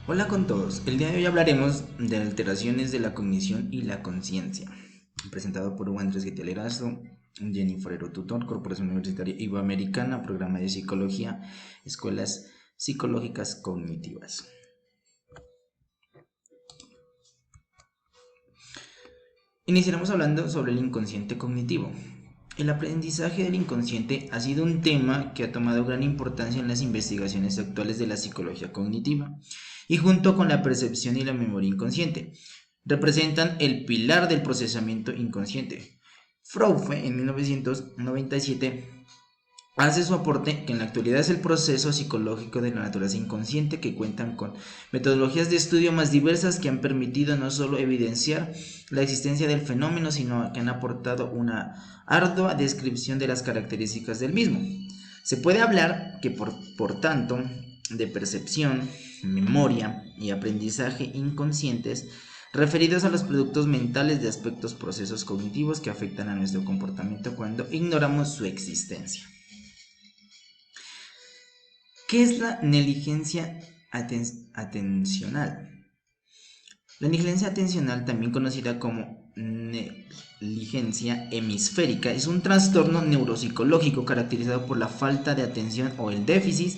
Hola con todos, el día de hoy hablaremos de alteraciones de la cognición y la conciencia, presentado por Hugo Andrés Guitialerazo, Jenny Forero Tutor, Corporación Universitaria Iberoamericana, Programa de Psicología, Escuelas Psicológicas Cognitivas. Iniciaremos hablando sobre el inconsciente cognitivo. El aprendizaje del inconsciente ha sido un tema que ha tomado gran importancia en las investigaciones actuales de la psicología cognitiva y junto con la percepción y la memoria inconsciente, representan el pilar del procesamiento inconsciente. Froude en 1997 hace su aporte, que en la actualidad es el proceso psicológico de la naturaleza inconsciente, que cuentan con metodologías de estudio más diversas que han permitido no solo evidenciar la existencia del fenómeno, sino que han aportado una ardua descripción de las características del mismo. Se puede hablar que por tanto de percepción, memoria y aprendizaje inconscientes referidos a los productos mentales de aspectos procesos cognitivos que afectan a nuestro comportamiento cuando ignoramos su existencia. ¿Qué es la negligencia atencional? La negligencia atencional, también conocida como negligencia hemisférica, es un trastorno neuropsicológico caracterizado por la falta de atención o el déficit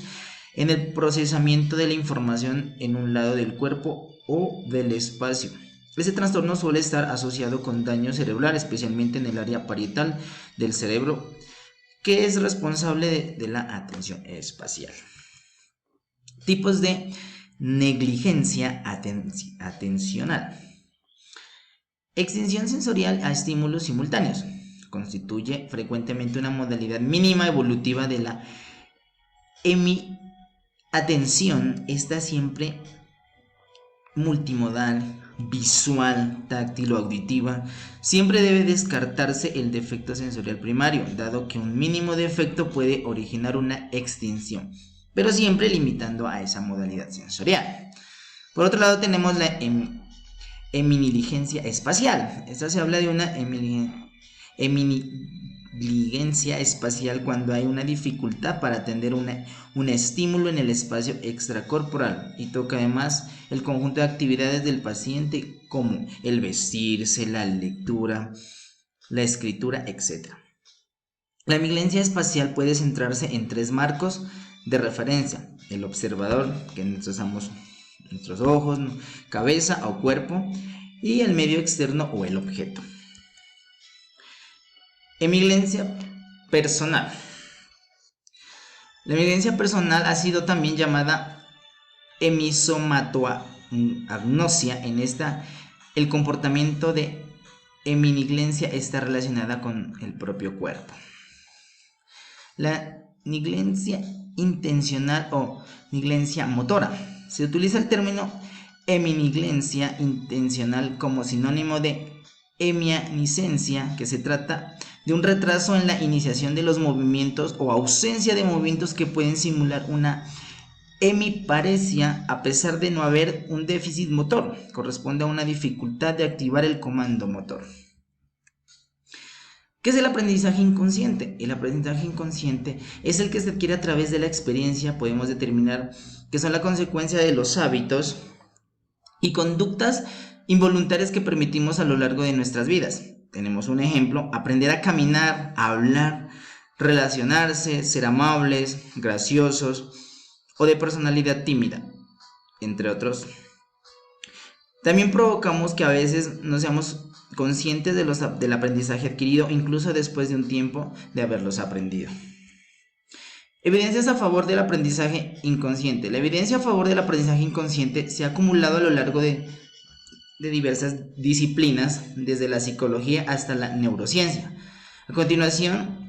en el procesamiento de la información en un lado del cuerpo o del espacio. Este trastorno suele estar asociado con daño cerebral, especialmente en el área parietal del cerebro, que es responsable de la atención espacial. Tipos de negligencia atencional. Extinción sensorial a estímulos simultáneos. Constituye frecuentemente una modalidad mínima evolutiva de la atención. Está siempre multimodal, visual, táctil o auditiva. Siempre debe descartarse el defecto sensorial primario, dado que un mínimo defecto puede originar una extinción, pero siempre limitando a esa modalidad sensorial. Por otro lado tenemos la eminiligencia espacial. Esta se habla de una eminiligencia espacial cuando hay una dificultad para atender un estímulo en el espacio extracorporal y toca además el conjunto de actividades del paciente como el vestirse, la lectura, la escritura, etc. La eminiligencia espacial puede centrarse en tres marcos de referencia: el observador, que usamos nuestros ojos, cabeza o cuerpo, y el medio externo o el objeto. Eminiligencia personal. La eminiligencia personal ha sido también llamada emisomatoagnosia. En esta, el comportamiento de eminiligencia está relacionada con el propio cuerpo. La negligencia intencional o negligencia motora. Se utiliza el término eminiligencia intencional como sinónimo de eminiscencia, que se trata de un retraso en la iniciación de los movimientos o ausencia de movimientos que pueden simular una hemiparesia a pesar de no haber un déficit motor. Corresponde a una dificultad de activar el comando motor. ¿Qué es el aprendizaje inconsciente? El aprendizaje inconsciente es el que se adquiere a través de la experiencia. Podemos determinar que son la consecuencia de los hábitos y conductas involuntarias que permitimos a lo largo de nuestras vidas. Tenemos un ejemplo: aprender a caminar, a hablar, relacionarse, ser amables, graciosos o de personalidad tímida, entre otros. También provocamos que a veces no seamos conscientes del aprendizaje adquirido, incluso después de un tiempo de haberlos aprendido. Evidencias a favor del aprendizaje inconsciente. La evidencia a favor del aprendizaje inconsciente se ha acumulado a lo largo de diversas disciplinas, desde la psicología hasta la neurociencia. A continuación,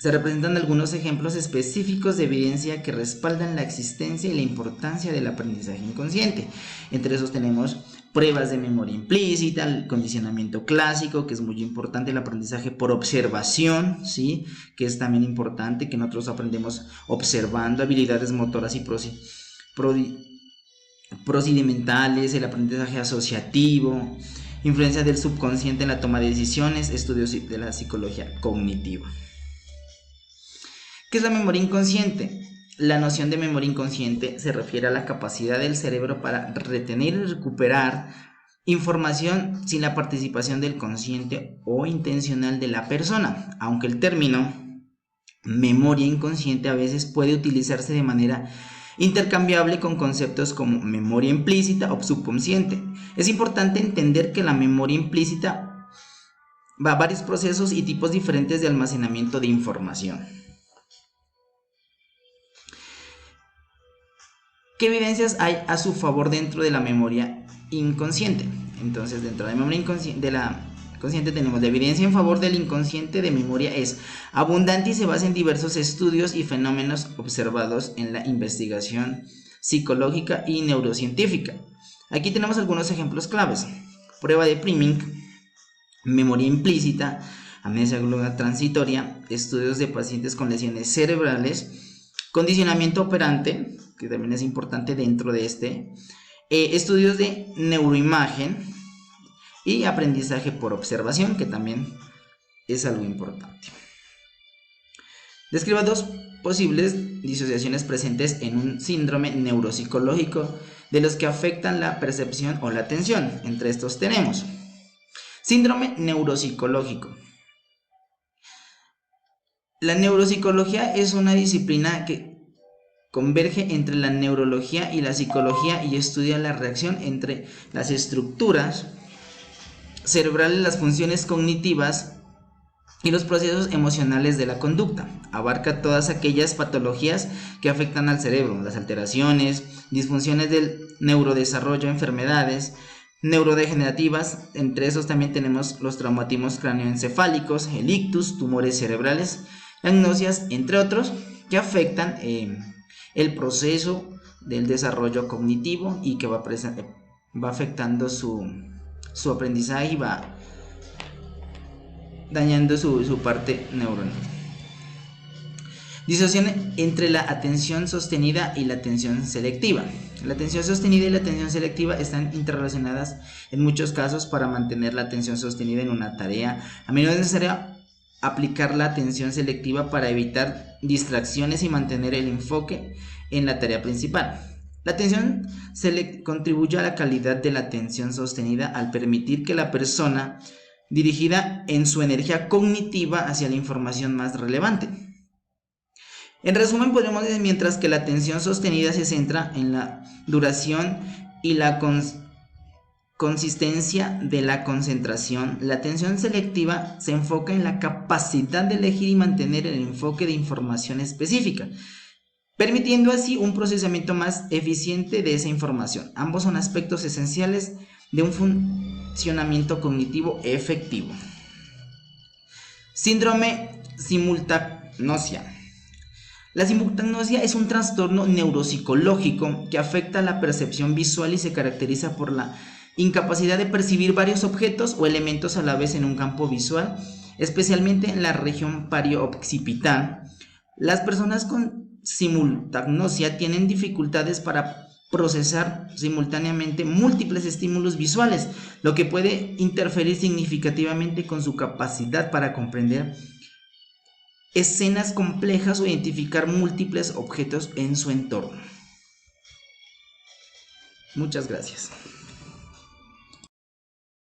se representan algunos ejemplos específicos de evidencia que respaldan la existencia y la importancia del aprendizaje inconsciente. Entre esos tenemos pruebas de memoria implícita, el condicionamiento clásico, que es muy importante, el aprendizaje por observación, ¿sí?, que es también importante, que nosotros aprendemos observando, habilidades motoras y procedimentales, el aprendizaje asociativo, influencia del subconsciente en la toma de decisiones, estudios de la psicología cognitiva. ¿Qué es la memoria inconsciente? la noción de memoria inconsciente se refiere a la capacidad del cerebro para retener y recuperar información sin la participación del consciente o intencional de la persona, aunque el término memoria inconsciente a veces puede utilizarse de manera intercambiable con conceptos como memoria implícita o subconsciente. Es importante entender que la memoria implícita va a varios procesos y tipos diferentes de almacenamiento de información. ¿Qué evidencias hay a su favor dentro de la memoria inconsciente? Entonces, dentro de la memoria consciente tenemos la evidencia en favor del inconsciente de memoria es abundante y se basa en diversos estudios y fenómenos observados en la investigación psicológica y neurocientífica. Aquí tenemos algunos ejemplos claves: prueba de priming, memoria implícita, amnesia global transitoria, estudios de pacientes con lesiones cerebrales, condicionamiento operante, que también es importante dentro de estudios de neuroimagen y aprendizaje por observación, que también es algo importante. Describa dos posibles disociaciones presentes en un síndrome neuropsicológico de los que afectan la percepción o la atención. Entre estos tenemos síndrome neuropsicológico. La neuropsicología es una disciplina que converge entre la neurología y la psicología y estudia la reacción entre las estructuras cerebrales, las funciones cognitivas y los procesos emocionales de la conducta. Abarca todas aquellas patologías que afectan al cerebro, las alteraciones, disfunciones del neurodesarrollo, enfermedades neurodegenerativas. Entre esos también tenemos los traumatismos cráneoencefálicos, el ictus, tumores cerebrales, agnosias, entre otros, que afectan el proceso del desarrollo cognitivo y que va afectando su aprendizaje y va dañando su parte neuronal. Disociación entre la atención sostenida y la atención selectiva. La atención sostenida y la atención selectiva están interrelacionadas en muchos casos. Para mantener la atención sostenida en una tarea, a menudo es necesario aplicar la atención selectiva para evitar distracciones y mantener el enfoque en la tarea principal. La atención contribuye a la calidad de la atención sostenida al permitir que la persona dirigida en su energía cognitiva hacia la información más relevante. En resumen, podemos decir, mientras que la atención sostenida se centra en la duración y la consistencia de la concentración, la atención selectiva se enfoca en la capacidad de elegir y mantener el enfoque de información específica, permitiendo así un procesamiento más eficiente de esa información. Ambos son aspectos esenciales de un funcionamiento cognitivo efectivo. Síndrome simultagnosia. La simultagnosia es un trastorno neuropsicológico que afecta la percepción visual y se caracteriza por la incapacidad de percibir varios objetos o elementos a la vez en un campo visual, especialmente en la región parieoccipital. Las personas con simultagnosia tienen dificultades para procesar simultáneamente múltiples estímulos visuales, lo que puede interferir significativamente con su capacidad para comprender escenas complejas o identificar múltiples objetos en su entorno. Muchas gracias.